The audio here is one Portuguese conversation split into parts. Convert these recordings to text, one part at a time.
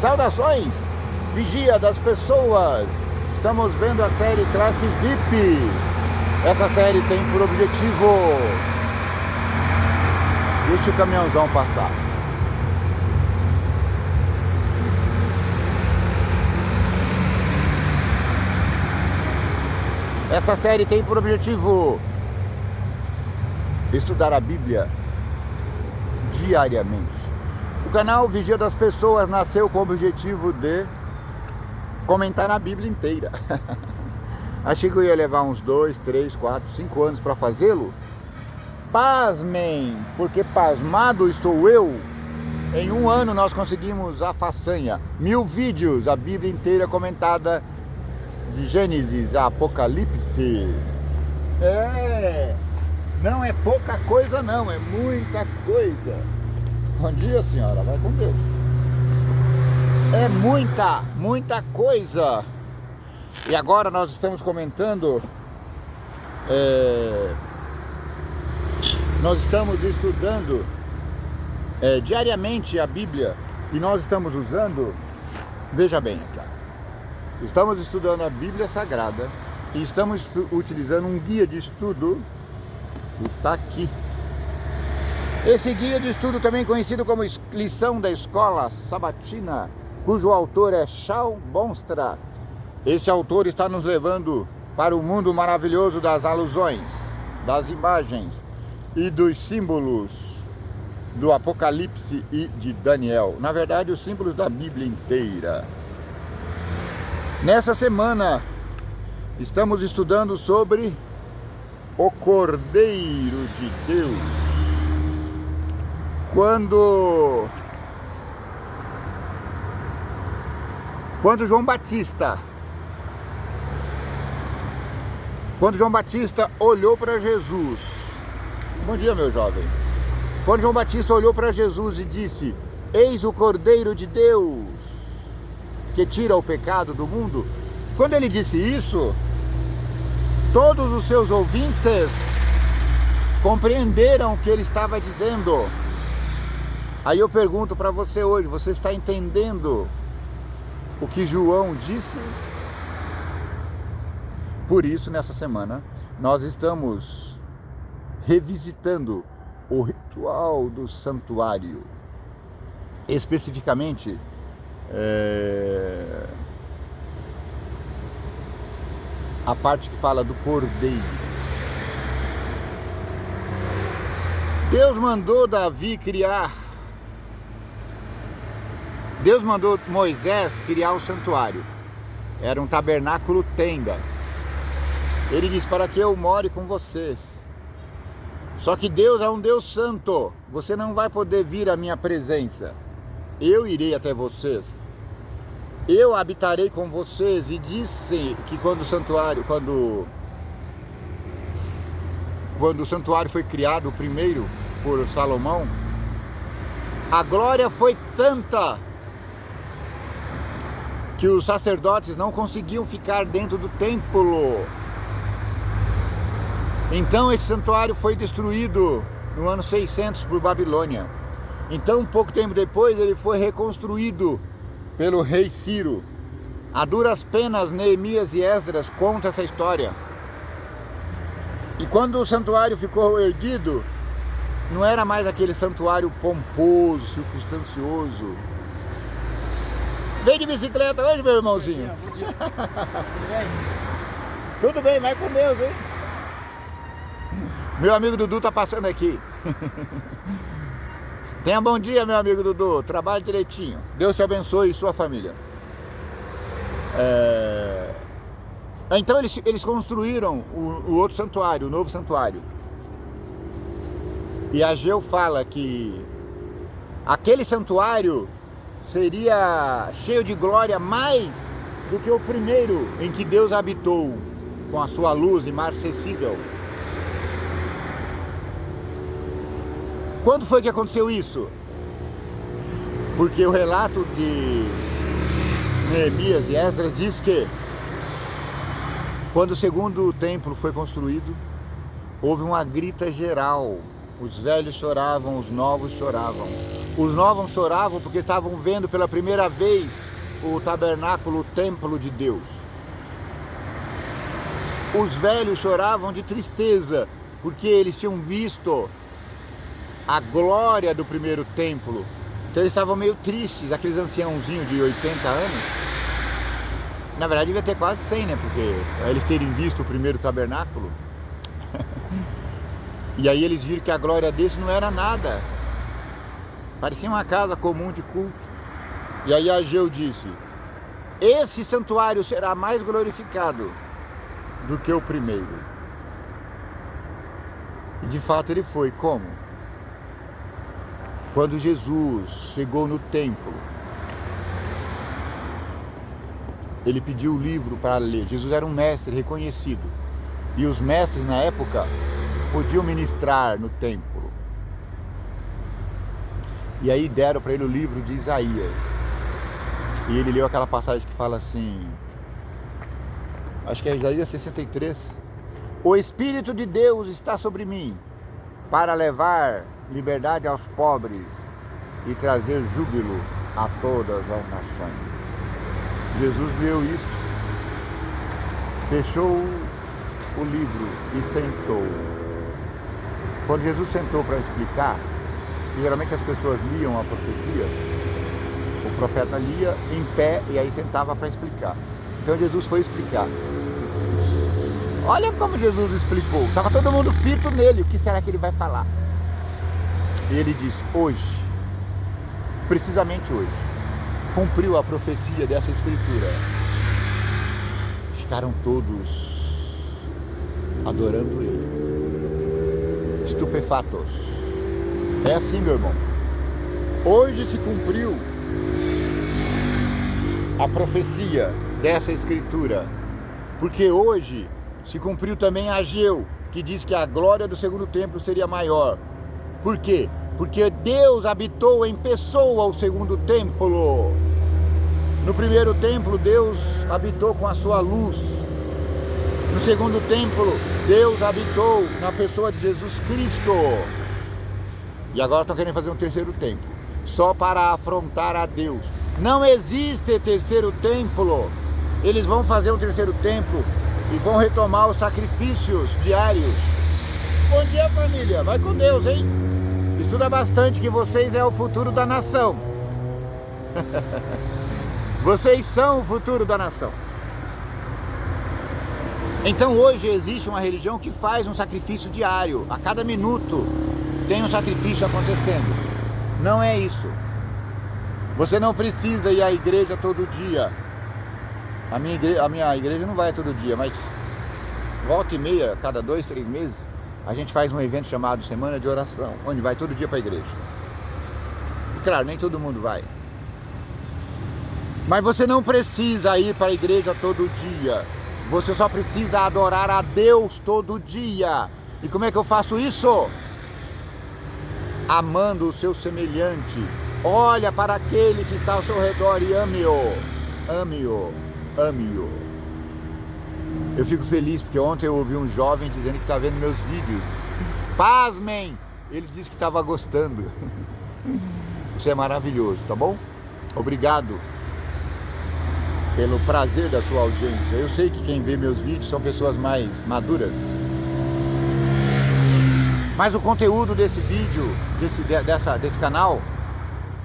Saudações, vigia das pessoas. Estamos vendo a série Classe VIP. Essa série tem por objetivo... Deixa o caminhãozão passar. Essa série tem por objetivo estudar a Bíblia diariamente. O canal Vigia das Pessoas nasceu com o objetivo de comentar a Bíblia inteira. Achei que eu ia levar uns 2, 3, 4, 5 anos para fazê-lo. Pasmem, porque pasmado estou eu. Em um ano nós conseguimos a façanha. 1000 vídeos, a Bíblia inteira comentada de Gênesis a Apocalipse. Não é pouca coisa não, é muita coisa. Bom dia, senhora, vai com Deus. É muita coisa. E agora nós estamos comentando, nós estamos estudando diariamente a Bíblia. E nós estamos usando, veja bem aqui, estamos estudando a Bíblia Sagrada e estamos utilizando um guia de estudo, está aqui. Esse guia de estudo, também conhecido como lição da escola sabatina, cujo autor é Shaul Bonstra. Esse autor está nos levando para o mundo maravilhoso das alusões, das imagens e dos símbolos do Apocalipse e de Daniel. Na verdade, os símbolos da Bíblia inteira. Nessa semana, estamos estudando sobre o Cordeiro de Deus. Quando João Batista olhou para Jesus. Bom dia, meu jovem. Quando João Batista olhou para Jesus e disse: eis o Cordeiro de Deus, que tira o pecado do mundo. Quando ele disse isso, todos os seus ouvintes compreenderam o que ele estava dizendo. Aí eu pergunto para você hoje, você está entendendo o que João disse? Por isso, nessa semana, nós estamos revisitando o ritual do santuário. Especificamente, a parte que fala do cordeiro. Deus mandou Moisés criar o santuário. Era um tabernáculo tenda. Ele disse: para que eu more com vocês. Só que Deus é um Deus santo. Você não vai poder vir à minha presença. Eu irei até vocês. Eu habitarei com vocês. E disse que quando o santuário foi criado, o primeiro, por Salomão, a glória foi tanta que os sacerdotes não conseguiam ficar dentro do templo. Então esse santuário foi destruído no ano 600 por Babilônia. Então, pouco tempo depois, ele foi reconstruído pelo rei Ciro. A duras penas, Neemias e Esdras contam essa história. E quando o santuário ficou erguido, não era mais aquele santuário pomposo, circunstancioso. Vem de bicicleta hoje, meu irmãozinho. Bom dia. Tudo bem? Tudo bem, vai com Deus, hein? Meu amigo Dudu tá passando aqui. Tenha bom dia, meu amigo Dudu. Trabalhe direitinho. Deus te abençoe e sua família. Então eles construíram o outro santuário, o novo santuário. E Ageu fala que aquele santuário seria cheio de glória mais do que o primeiro em que Deus habitou com a sua luz imarcessível. Quando foi que aconteceu isso? Porque o relato de Neemias e Esdras diz que quando o segundo templo foi construído, houve uma grita geral. Os velhos choravam, os novos choravam. Os novos choravam porque estavam vendo pela primeira vez o tabernáculo, o templo de Deus. Os velhos choravam de tristeza porque eles tinham visto a glória do primeiro templo. Então eles estavam meio tristes, aqueles anciãozinhos de 80 anos. Na verdade devia ter quase 100, né? Porque eles terem visto o primeiro tabernáculo. E aí eles viram que a glória desse não era nada. Parecia uma casa comum de culto. E aí Ageu disse: esse santuário será mais glorificado do que o primeiro. E de fato ele foi. Como? Quando Jesus chegou no templo, ele pediu o livro para ler. Jesus era um mestre reconhecido. E os mestres na época podiam ministrar no templo. E aí deram para ele o livro de Isaías. E ele leu aquela passagem que fala assim, acho que é Isaías 63. O Espírito de Deus está sobre mim, para levar liberdade aos pobres e trazer júbilo a todas as nações. Jesus leu isso, fechou o livro e sentou. Quando Jesus sentou para explicar, geralmente as pessoas liam a profecia, o profeta lia em pé e aí sentava para explicar. Então Jesus foi explicar. Olha como Jesus explicou. Estava todo mundo fito nele. O que será que ele vai falar? E ele disse: hoje, precisamente hoje, cumpriu a profecia dessa escritura. Ficaram todos adorando ele, estupefatos. É assim, meu irmão. Hoje se cumpriu a profecia dessa escritura, porque hoje se cumpriu também Ageu, que diz que a glória do segundo templo seria maior. Por quê? Porque Deus habitou em pessoa o segundo templo. No primeiro templo, Deus habitou com a sua luz. No segundo templo, Deus habitou na pessoa de Jesus Cristo. E agora estão querendo fazer um terceiro templo, só para afrontar a Deus. Não existe terceiro templo. Eles vão fazer um terceiro templo e vão retomar os sacrifícios diários. Bom dia, família. Vai com Deus, hein? Estuda bastante, que vocês é o futuro da nação. Vocês são o futuro da nação. Então hoje existe uma religião que faz um sacrifício diário. A cada minuto tem um sacrifício acontecendo. Não é isso. Você não precisa ir à igreja todo dia. A minha igreja não vai todo dia, mas volta e meia, cada 2, 3 meses, a gente faz um evento chamado Semana de Oração, onde vai todo dia para a igreja. E claro, nem todo mundo vai. Mas você não precisa ir para a igreja todo dia. Você só precisa adorar a Deus todo dia. E como é que eu faço isso? Amando o seu semelhante. Olha para aquele que está ao seu redor e ame-o. Ame-o. Ame-o. Eu fico feliz porque ontem eu ouvi um jovem dizendo que está vendo meus vídeos. Pasmem! Ele disse que estava gostando. Você é maravilhoso, tá bom? Obrigado pelo prazer da sua audiência. Eu sei que quem vê meus vídeos são pessoas mais maduras. Mas o conteúdo desse vídeo, desse canal,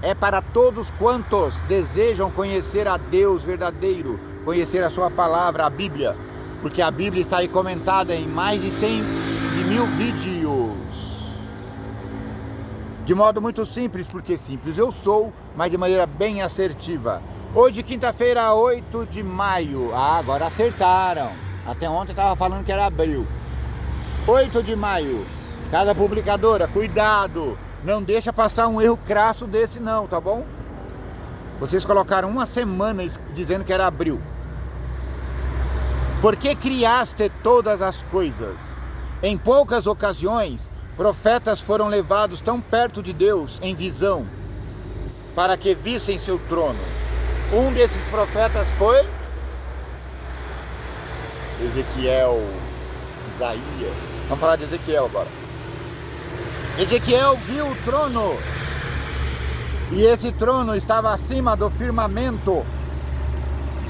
é para todos quantos desejam conhecer a Deus verdadeiro, conhecer a sua palavra, a Bíblia, porque a Bíblia está aí comentada em mais de 100.000 vídeos. De modo muito simples, porque simples eu sou, mas de maneira bem assertiva. Hoje, quinta-feira, 8 de maio. Ah, agora acertaram. Até ontem estava falando que era abril. 8 de maio. Cada publicadora, cuidado. Não deixa passar um erro crasso desse não, tá bom? Vocês colocaram uma semana dizendo que era abril. Por que criaste todas as coisas? Em poucas ocasiões, profetas foram levados tão perto de Deus em visão, para que vissem seu trono. Um desses profetas foi Ezequiel, Isaías. Vamos falar de Ezequiel agora. Ezequiel viu o trono E esse trono estava acima do firmamento.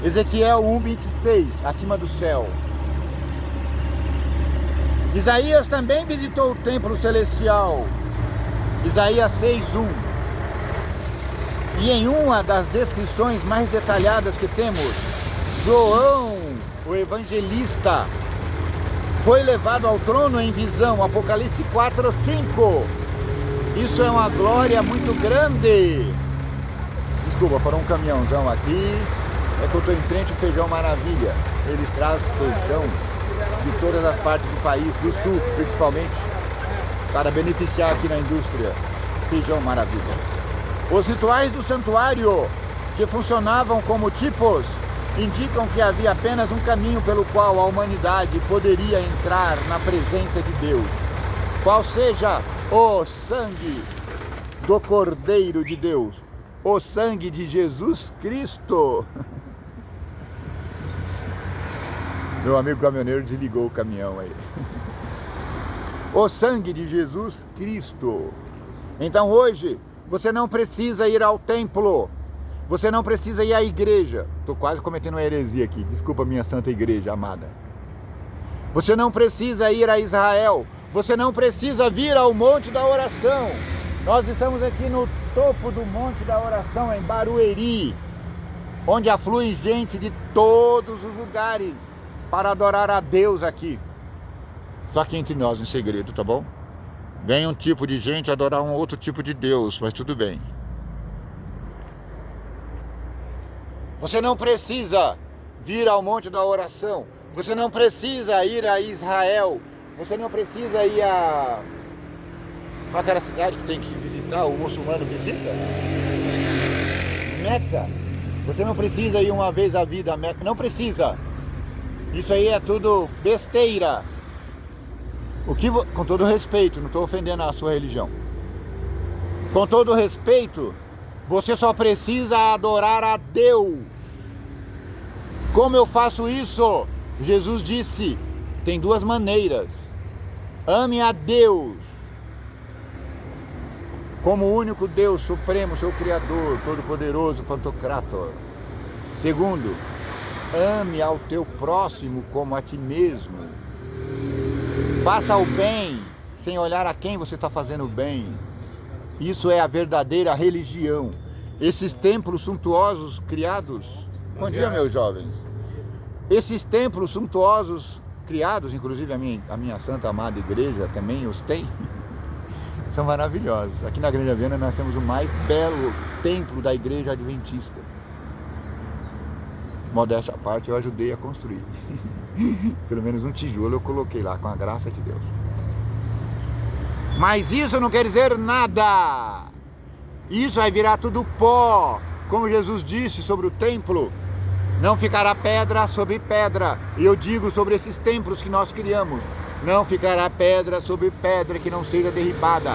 Ezequiel 1:26, acima do céu. Isaías também visitou o templo celestial. Isaías 6:1. E em uma das descrições mais detalhadas que temos, João, o evangelista, foi levado ao trono em visão. Apocalipse 4:5. Isso é uma glória muito grande. Desculpa, parou um caminhãozão aqui. É que eu estou em frente ao Feijão Maravilha. Eles trazem feijão de todas as partes do país, do sul principalmente, para beneficiar aqui na indústria. Feijão Maravilha. Os rituais do santuário, que funcionavam como tipos, indicam que havia apenas um caminho pelo qual a humanidade poderia entrar na presença de Deus, qual seja o sangue do Cordeiro de Deus, o sangue de Jesus Cristo. Meu amigo caminhoneiro desligou o caminhão aí. O sangue de Jesus Cristo. Então hoje, você não precisa ir ao templo. Você não precisa ir à igreja. Estou quase cometendo uma heresia aqui. Desculpa, minha santa igreja amada. Você não precisa ir a Israel. Você não precisa vir ao Monte da Oração. Nós estamos aqui no topo do Monte da Oração, em Barueri, onde aflui gente de todos os lugares para adorar a Deus aqui. Só que entre nós, em segredo, tá bom? Vem um tipo de gente adorar um outro tipo de Deus, mas tudo bem. Você não precisa vir ao Monte da Oração. Você não precisa ir a Israel. Você não precisa ir a... Qual é aquela cidade que tem que visitar, o muçulmano visita? Meca. Você não precisa ir uma vez à vida a Meca. Não precisa. Isso aí é tudo besteira. Com todo respeito, não estou ofendendo a sua religião. Com todo respeito, você só precisa adorar a Deus. Como eu faço isso? Jesus disse, tem duas maneiras. Ame a Deus como o único Deus supremo, seu Criador, Todo-Poderoso, Pantocrator. Segundo, ame ao teu próximo como a ti mesmo. Faça o bem sem olhar a quem você está fazendo o bem. Isso é a verdadeira religião. Esses templos suntuosos criados... Bom dia, meus jovens. Esses templos suntuosos criados, inclusive a minha santa amada igreja também os tem, são maravilhosos. Aqui na Grande Viana nós temos o mais belo templo da igreja adventista. Modéstia à parte, eu ajudei a construir. Pelo menos um tijolo eu coloquei lá, com a graça de Deus. Mas isso não quer dizer nada. Isso vai virar tudo pó. Como Jesus disse sobre o templo, não ficará pedra sobre pedra. E eu digo sobre esses templos que nós criamos, não ficará pedra sobre pedra que não seja derribada.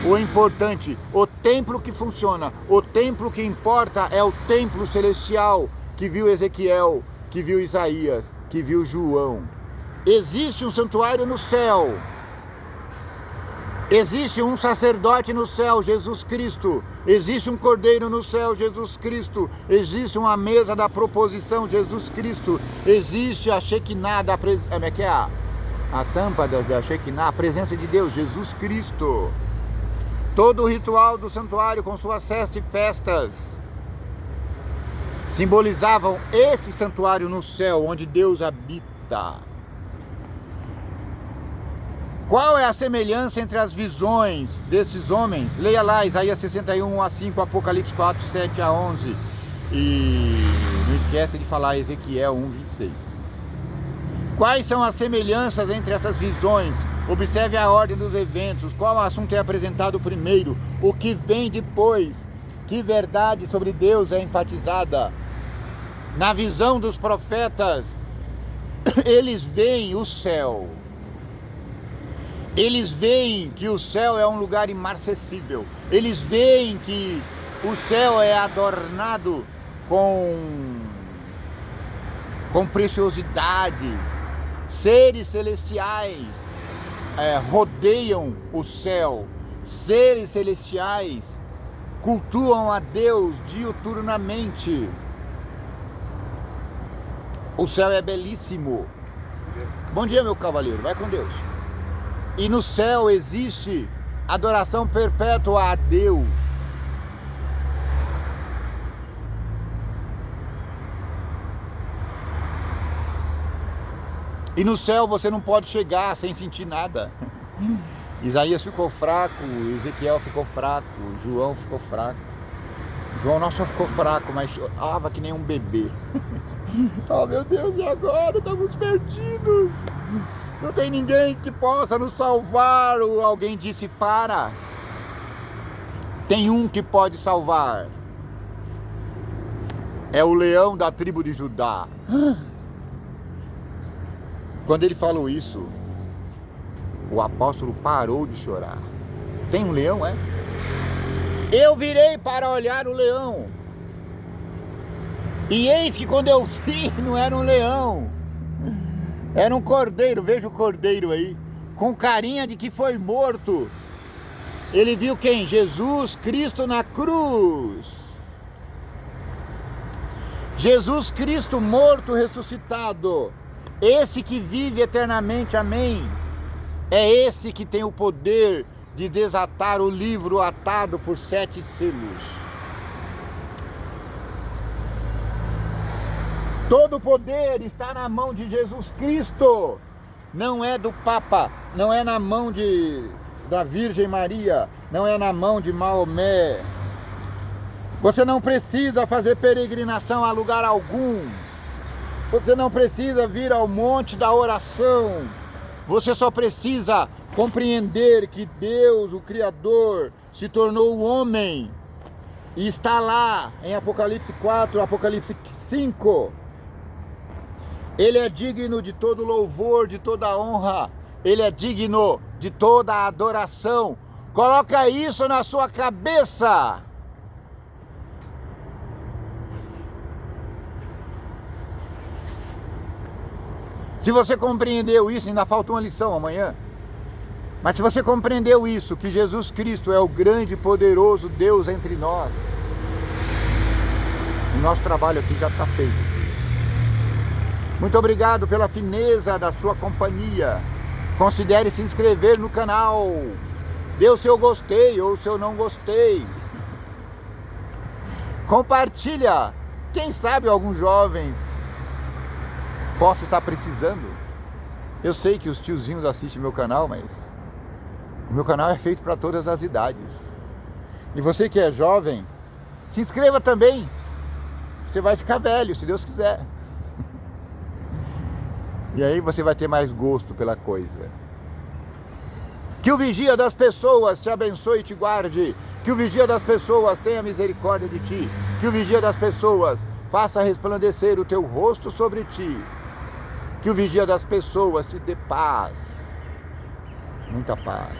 O importante, o templo que funciona, o templo que importa é o templo celestial que viu Ezequiel, que viu Isaías, que viu João. Existe um santuário no céu. Existe um sacerdote no céu, Jesus Cristo. Existe um cordeiro no céu, Jesus Cristo. Existe uma mesa da proposição, Jesus Cristo. Existe a Shekinah, a tampa da Shekinah, a presença de Deus, Jesus Cristo. Todo o ritual do santuário com suas 7 festas simbolizavam esse santuário no céu, onde Deus habita. Qual é a semelhança entre as visões desses homens? Leia lá, Isaías 61:5, Apocalipse 4:7-11. E não esquece de falar Ezequiel 1:26. Quais são as semelhanças entre essas visões? Observe a ordem dos eventos. Qual assunto é apresentado primeiro? O que vem depois? Que verdade sobre Deus é enfatizada? Na visão dos profetas, eles veem o céu. Eles veem que o céu é um lugar imarcessível. Eles veem que o céu é adornado com preciosidades. Seres celestiais rodeiam o céu. Seres celestiais cultuam a Deus diuturnamente. O céu é belíssimo. Bom dia, meu cavaleiro, vai com Deus. E no céu existe adoração perpétua a Deus. E no céu você não pode chegar sem sentir nada. Isaías ficou fraco, Ezequiel ficou fraco, João ficou fraco. João não só ficou fraco, mas chorava que nem um bebê. Oh meu Deus, e agora? Estamos perdidos. Não tem ninguém que possa nos salvar. Ou alguém disse, para. Tem um que pode salvar. É o leão da tribo de Judá. Quando ele falou isso, o apóstolo parou de chorar. Tem um leão, é? Eu virei para olhar o leão. E eis que quando eu vi, não era um leão. Era um cordeiro, veja o cordeiro aí. Com carinha de que foi morto. Ele viu quem? Jesus Cristo na cruz. Jesus Cristo morto, ressuscitado. Esse que vive eternamente, amém. É esse que tem o poder de desatar o livro atado por 7 selos. Todo o poder está na mão de Jesus Cristo. Não é do Papa, não é na mão da Virgem Maria, não é na mão de Maomé. Você não precisa fazer peregrinação a lugar algum. Você não precisa vir ao monte da oração. Você só precisa compreender que Deus, o Criador, se tornou homem e está lá em Apocalipse 4, Apocalipse 5. Ele é digno de todo louvor, de toda honra. Ele é digno de toda adoração. Coloca isso na sua cabeça. Se você compreendeu isso, ainda falta uma lição amanhã. Mas se você compreendeu isso, que Jesus Cristo é o grande e poderoso Deus entre nós, o nosso trabalho aqui já está feito. Muito obrigado pela fineza da sua companhia. Considere se inscrever no canal. Dê o seu gostei ou o seu não gostei. Compartilha. Quem sabe algum jovem possa estar precisando. Eu sei que os tiozinhos assistem meu canal, mas o meu canal é feito para todas as idades. E você que é jovem, se inscreva também. Você vai ficar velho, se Deus quiser. E aí você vai ter mais gosto pela coisa. Que o vigia das pessoas te abençoe e te guarde. Que o vigia das pessoas tenha misericórdia de ti. Que o vigia das pessoas faça resplandecer o teu rosto sobre ti. Que o vigia das pessoas te dê paz. Muita paz.